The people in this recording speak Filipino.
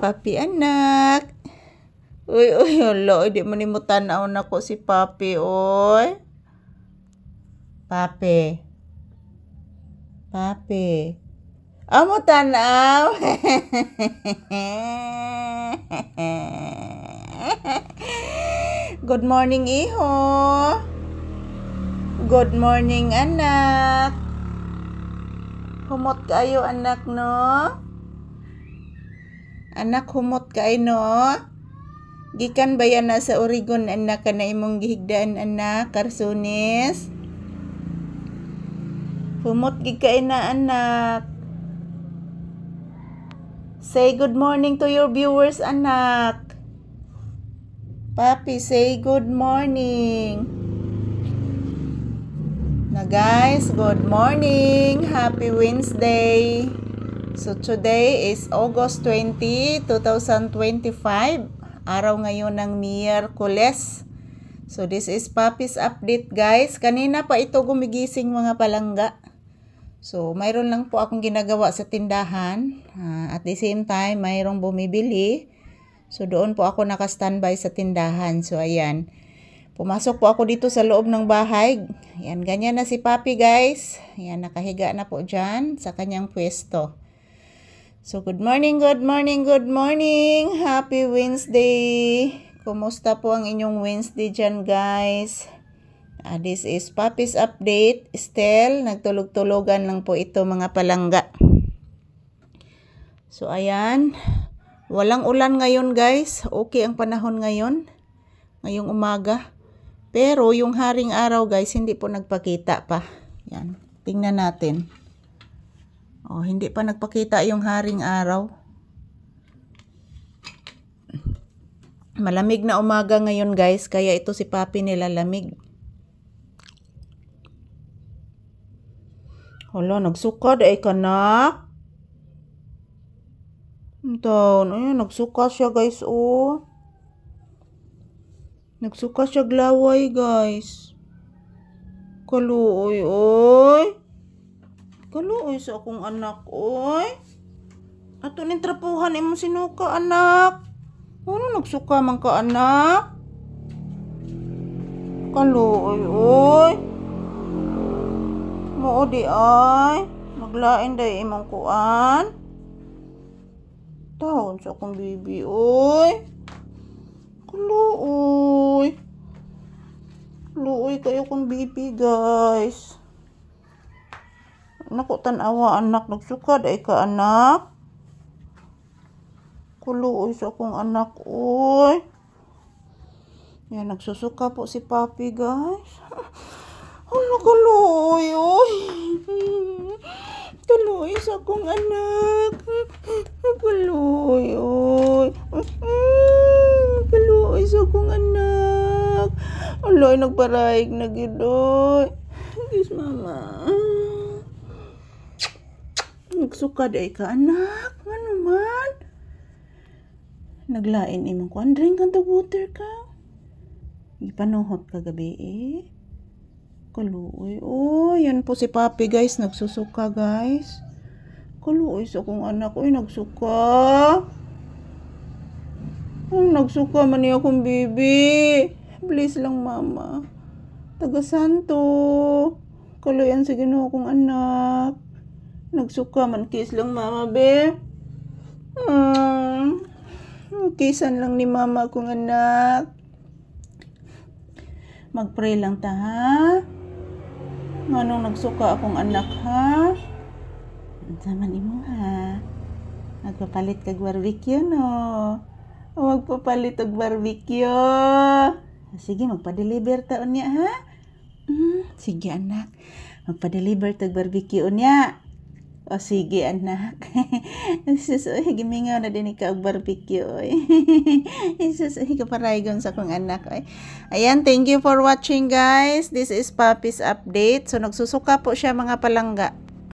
Papi anak. Uy, hala, di mo nimo tanaw na ko si Papi, oy. Papi. Papi. Amo tanaw. Good morning, iho. Good morning, anak. Humot kayo, anak, no? Anak, humot kayo, no? Gikan ba yan na sa Oregon, anak, ka na imong gihigdaan, anak, Karsunis? Humot gikain na, anak. Say good morning to your viewers, anak. Papi, say good morning. Na guys, good morning. Happy Wednesday. So today is August 20, 2025. Araw ngayon ng Miyerkules. So this is Papi's update, guys. Kanina pa ito gumigising mga palangga. So mayroon lang po akong ginagawa sa tindahan. At the same time, mayroong bumibili. So doon po ako naka-standby sa tindahan. So ayan. Pumasok po ako dito sa loob ng bahay. Ayan, ganyan na si Papi, guys. Ayan, nakahiga na po dyan sa kanyang pwesto. So good morning, good morning, good morning. Happy Wednesday. Kumusta po ang inyong Wednesday dyan, guys? This is Papi's update. Still, nagtulog-tulogan lang po ito, mga palangga. So ayan. Walang ulan ngayon, guys. Okay ang panahon ngayon. Ngayong umaga. Pero yung haring araw, guys, hindi po nagpakita pa. Yan. Tingnan natin. Oh, hindi pa nagpakita yung haring araw. Malamig na umaga ngayon, guys. Kaya ito si Papi nilalamig. Hala, nagsukad ay kanak. Taon, ayun, nagsuka siya, guys, oh. Nagsuka siya glaway, guys. Kaluoy, oy. Kaluoy sa akong anak, oy. Ato ning trapuhan imong sinuka, anak. Ano nagsuka man ka, anak? Kaluoy, oy. Mao di ay. Maglain day imong kuan. Taon sa akong bibi, oy. Kaluoy. Kaluoy kayo kong bibi, guys. Naku, tanawa, anak. Nagsukad ay ka, anak. Kaluoy sa akong anak, oy. Yan, nagsusuka po si Papi, guys. Ano, kaluoy, oy. Kaluoy sa akong anak. Kaluoy, oy. Kaluoy sa akong anak. Aloy, nagparahig na gidoy. Yes, mama. Nagsukad ay ka, anak. Ano man? Naglain imong kuan. Drink ang water ka. Ipanuhot ka gabi, eh. Kaluoy. Oh, yan po si Papi, guys. Nagsusuka, guys. Kaluoy sa akong anak. Uy, nagsuka. Oh, nagsuka man niya akong bibi. Please lang, mama. Taga-santo. Kaluyan sa Ginoo kong anak. Nagsuka man. Kiss lang, mama, be. Kissan lang ni mama kong anak. Mag-pray lang ta, ha? Anong nagsuka akong anak, ha? Zaman imo, ha? Magpapalit kag barbecue, no? Magpapalit og barbecue. Sige, magpa-deliver taon niya, ha? Sige, anak. Magpa-deliver tag barbecue niya. O sige, anak. Isus, gimingaw na din ikaw og barbecue. Isus, kaparaygon sa akong anak. Ayan, thank you for watching, guys. This is Papi's update. So, nagsusuka po siya, mga palangga.